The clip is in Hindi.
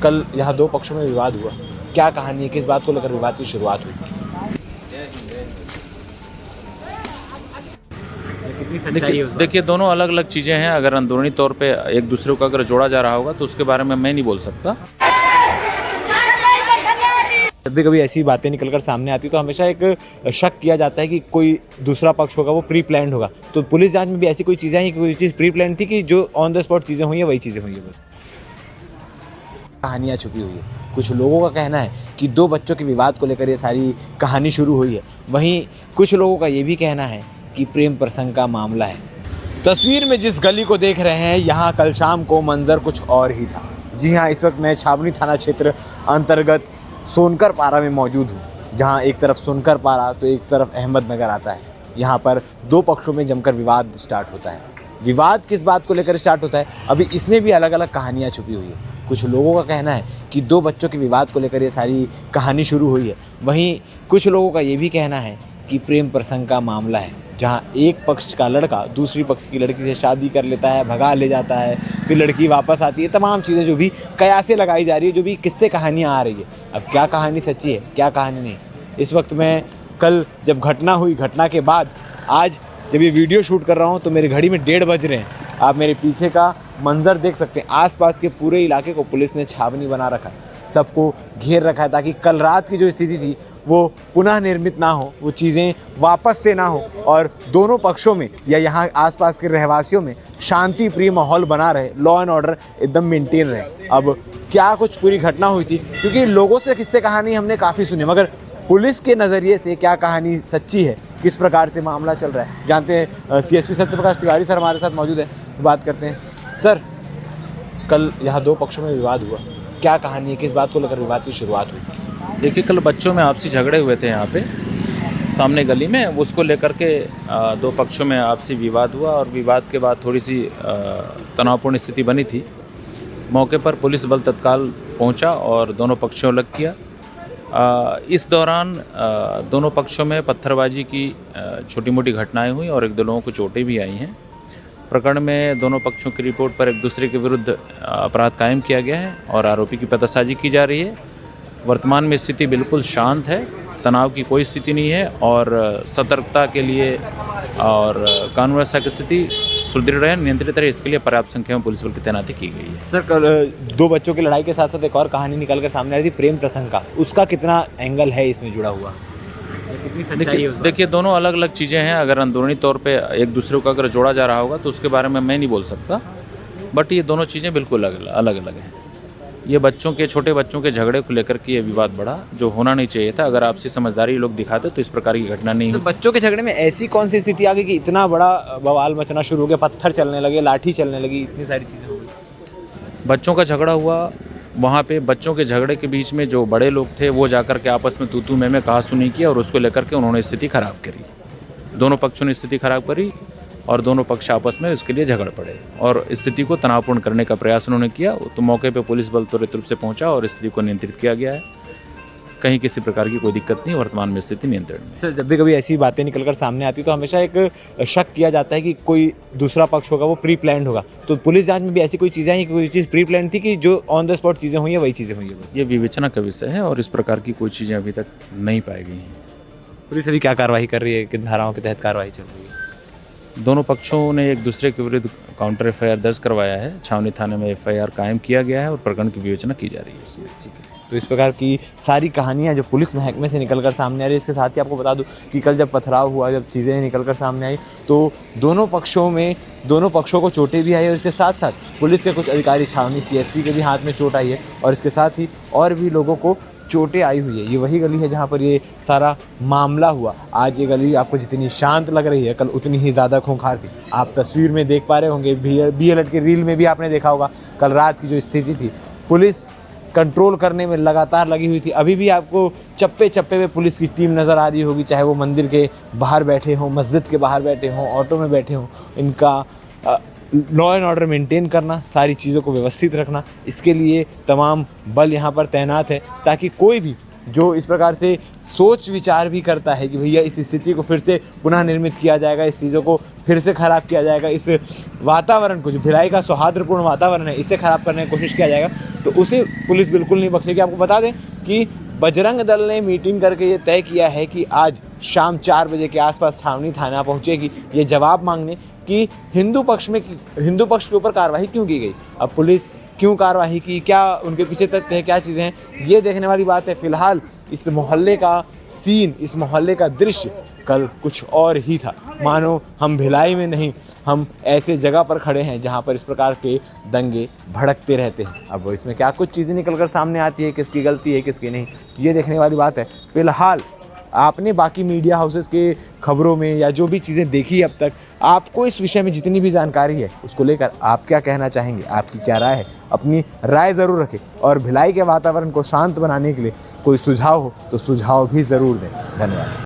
कल यहाँ दो पक्षों में विवाद हुआ, क्या कहानी है, किस बात को लेकर विवाद की शुरुआत हुई? कितनी सच्चाई है? देखिए दोनों अलग अलग चीज़ें हैं। अगर अंदरूनी तौर पे एक दूसरे को अगर जोड़ा जा रहा होगा तो उसके बारे में मैं नहीं बोल सकता। जब भी कभी ऐसी बातें निकलकर सामने आती तो हमेशा एक शक किया जाता है कि कोई दूसरा पक्ष होगा वो प्री प्लान्ड होगा। तो पुलिस जांच में भी ऐसी कोई चीज़ें हैं कि कोई चीज़ प्री प्लान्ड थी कि जो ऑन द स्पॉट चीज़ें हुई हैं वही चीज़ें हुई हैं? बस कहानियाँ छुपी हुई है। कुछ लोगों का कहना है कि दो बच्चों के विवाद को लेकर ये सारी कहानी शुरू हुई है। वहीं कुछ लोगों का ये भी कहना है कि प्रेम प्रसंग का मामला है। तस्वीर में जिस गली को देख रहे हैं यहाँ कल शाम को मंजर कुछ और ही था। जी हाँ, इस वक्त मैं छावनी थाना क्षेत्र अंतर्गत सोनकर पारा में मौजूद हूँ, जहाँ एक तरफ सोनकर पारा तो एक तरफ अहमदनगर आता है। यहाँ पर दो पक्षों में जमकर विवाद स्टार्ट होता है। विवाद किस बात को लेकर स्टार्ट होता है, अभी इसमें भी अलग अलग कहानियाँ छुपी हुई है। कुछ लोगों का कहना है कि दो बच्चों के विवाद को लेकर ये सारी कहानी शुरू हुई है। वहीं कुछ लोगों का ये भी कहना है कि प्रेम प्रसंग का मामला है, जहाँ एक पक्ष का लड़का दूसरी पक्ष की लड़की से शादी कर लेता है, भगा ले जाता है, फिर लड़की वापस आती है। तमाम चीज़ें जो भी कयासें लगाई जा रही है, जो भी किस्से कहानियाँ आ रही है। अब क्या कहानी सच्ची है, क्या कहानी नहीं, इस वक्त मैं कल जब घटना हुई, घटना के बाद आज जब ये वीडियो शूट कर रहा हूँ तो मेरी घड़ी में 1:30 बज रहे हैं। आप मेरे पीछे का मंजर देख सकते हैं। आसपास के पूरे इलाके को पुलिस ने छावनी बना रखा है, सबको घेर रखा है ताकि कल रात की जो स्थिति थी वो पुनः निर्मित ना हो, वो चीज़ें वापस से ना हो और दोनों पक्षों में या यहाँ आसपास के रहवासियों में शांति प्रिय माहौल बना रहे, लॉ एंड ऑर्डर एकदम मेंटेन रहे। अब क्या कुछ पूरी घटना हुई थी, क्योंकि लोगों से किस्से कहानी हमने काफ़ी सुनी, मगर पुलिस के नज़रिए से क्या कहानी सच्ची है, किस प्रकार से मामला चल रहा है, जानते हैं। CSP सत्यप्रकाश तिवारी सर हमारे साथ मौजूद है, बात करते हैं। सर, कल यहाँ दो पक्षों में विवाद हुआ, क्या कहानी है, किस बात को लेकर विवाद की शुरुआत हुई? देखिए कल बच्चों में आपसी झगड़े हुए थे यहाँ पे सामने गली में, उसको लेकर के दो पक्षों में आपसी विवाद हुआ और विवाद के बाद थोड़ी सी तनावपूर्ण स्थिति बनी थी। मौके पर पुलिस बल तत्काल पहुँचा और दोनों पक्षों अलग किया। इस दौरान दोनों पक्षों में पत्थरबाजी की छोटी मोटी घटनाएं हुई और एक दो लोगों को चोटें भी आई हैं। प्रकरण में दोनों पक्षों की रिपोर्ट पर एक दूसरे के विरुद्ध अपराध कायम किया गया है और आरोपी की पतासाजी की जा रही है। वर्तमान में स्थिति बिल्कुल शांत है, तनाव की कोई स्थिति नहीं है और सतर्कता के लिए और कानून व्यवस्था की स्थिति सुदृढ़ रहे, नियंत्रित रहे, इसके लिए पर्याप्त संख्या में पुलिस बल की तैनाती की गई है। सर, कल दो बच्चों की लड़ाई के साथ साथ एक और कहानी निकल कर सामने आई थी प्रेम प्रसंग का, उसका कितना एंगल है इसमें जुड़ा हुआ, कितनी सच्चाई है? देखिए दोनों अलग अलग चीज़ें हैं। अगर अंदरूनी तौर पे एक दूसरे को अगर जोड़ा जा रहा होगा तो उसके बारे में मैं नहीं बोल सकता, बट ये दोनों चीज़ें बिल्कुल अलग अलग हैं। ये छोटे बच्चों के झगड़े को लेकर के ये विवाद बढ़ा, जो होना नहीं चाहिए था। अगर आपसी समझदारी लोग दिखाते तो इस प्रकार की घटना नहीं तो हुई। बच्चों के झगड़े में ऐसी कौन सी स्थिति आ गई कि इतना बड़ा बवाल मचना शुरू हो गया, पत्थर चलने लगे, लाठी चलने लगी, इतनी सारी चीज़ें हो गई? बच्चों का झगड़ा हुआ, वहाँ पे बच्चों के झगड़े के बीच में जो बड़े लोग थे वो जाकर के आपस में तू मैं कहा सुनी किया और उसको लेकर के उन्होंने स्थिति खराब करी। दोनों पक्षों ने स्थिति खराब करी और दोनों पक्ष आपस में उसके लिए झगड़ पड़े और स्थिति को तनावपूर्ण करने का प्रयास उन्होंने किया। तो मौके पे पुलिस बल त्वरित रूप से पहुंचा और स्थिति को नियंत्रित किया गया है। कहीं किसी प्रकार की कोई दिक्कत नहीं, वर्तमान में स्थिति नियंत्रण में। सर, जब भी कभी ऐसी बातें निकलकर सामने आती तो हमेशा एक शक किया जाता है कि कोई दूसरा पक्ष होगा वो प्री प्लान्ड होगा। तो पुलिस जांच में भी ऐसी कोई चीज़ें हैं कि कोई चीज़ प्री प्लान्ड थी कि जो ऑन द स्पॉट चीज़ें हुई हैं वही चीज़ें हुई हैं? ये विवेचना का विषय है और इस प्रकार की कोई चीज़ें अभी तक नहीं पाई गई हैं। पुलिस अभी क्या कार्रवाई कर रही है, किन धाराओं के तहत कार्रवाई चल रही है? दोनों पक्षों ने एक दूसरे के विरुद्ध काउंटर FIR दर्ज करवाया है। छावनी थाने में FIR कायम किया गया है और प्रकरण की विवेचना की जा रही है इसमें। ठीक है, तो इस प्रकार की सारी कहानियाँ जो पुलिस महकमे से निकलकर सामने आ रही है। इसके साथ ही आपको बता दूं कि कल जब पथराव हुआ, जब चीज़ें निकलकर सामने आई तो दोनों पक्षों को चोटें भी आई और इसके साथ साथ पुलिस के कुछ अधिकारी, छावनी CSP के भी हाथ में चोट आई है और इसके साथ ही और भी लोगों को चोटें आई हुई है। ये वही गली है जहाँ पर ये सारा मामला हुआ। आज ये गली आपको जितनी शांत लग रही है, कल उतनी ही ज़्यादा खूंखार थी। आप तस्वीर में देख पा रहे होंगे, BLT के रील में भी आपने देखा होगा, कल रात की जो स्थिति थी, पुलिस कंट्रोल करने में लगातार लगी हुई थी। अभी भी आपको चप्पे चप्पे पे पुलिस की टीम नज़र आ रही होगी, चाहे वो मंदिर के बाहर बैठे हों, मस्जिद के बाहर बैठे हों, ऑटो में बैठे हों। इनका लॉ एंड ऑर्डर मेंटेन करना, सारी चीज़ों को व्यवस्थित रखना, इसके लिए तमाम बल यहाँ पर तैनात है ताकि कोई भी जो इस प्रकार से सोच विचार भी करता है कि भैया इस स्थिति को फिर से पुनः निर्मित किया जाएगा, इस चीज़ों को फिर से ख़राब किया जाएगा, इस वातावरण को, जो भिलाई का सौहार्दपूर्ण वातावरण है, इसे ख़राब करने की कोशिश किया जाएगा, तो उसे पुलिस बिल्कुल नहीं बख्शेगी। आपको बता दें कि बजरंग दल ने मीटिंग करके ये तय किया है कि आज शाम 4 बजे के आसपास छावनी थाना पहुंचेगी ये जवाब मांगने कि हिंदू पक्ष के ऊपर कार्रवाई क्यों की गई। अब पुलिस क्यों कार्रवाई की, क्या उनके पीछे तथ्य है, क्या चीज़ें हैं, ये देखने वाली बात है। फिलहाल इस मोहल्ले का सीन, इस मोहल्ले का दृश्य कल कुछ और ही था। मानो हम भिलाई में नहीं, हम ऐसे जगह पर खड़े हैं जहां पर इस प्रकार के दंगे भड़कते रहते हैं। अब इसमें क्या कुछ चीज़ें निकल कर सामने आती है, किसकी गलती है किसकी नहीं, ये देखने वाली बात है। फिलहाल आपने बाकी मीडिया हाउसेस के खबरों में या जो भी चीज़ें देखी अब तक, आपको इस विषय में जितनी भी जानकारी है उसको लेकर आप क्या कहना चाहेंगे, आपकी क्या राय है, अपनी राय ज़रूर रखें। और भिलाई के वातावरण को शांत बनाने के लिए कोई सुझाव हो तो सुझाव भी ज़रूर दें। धन्यवाद।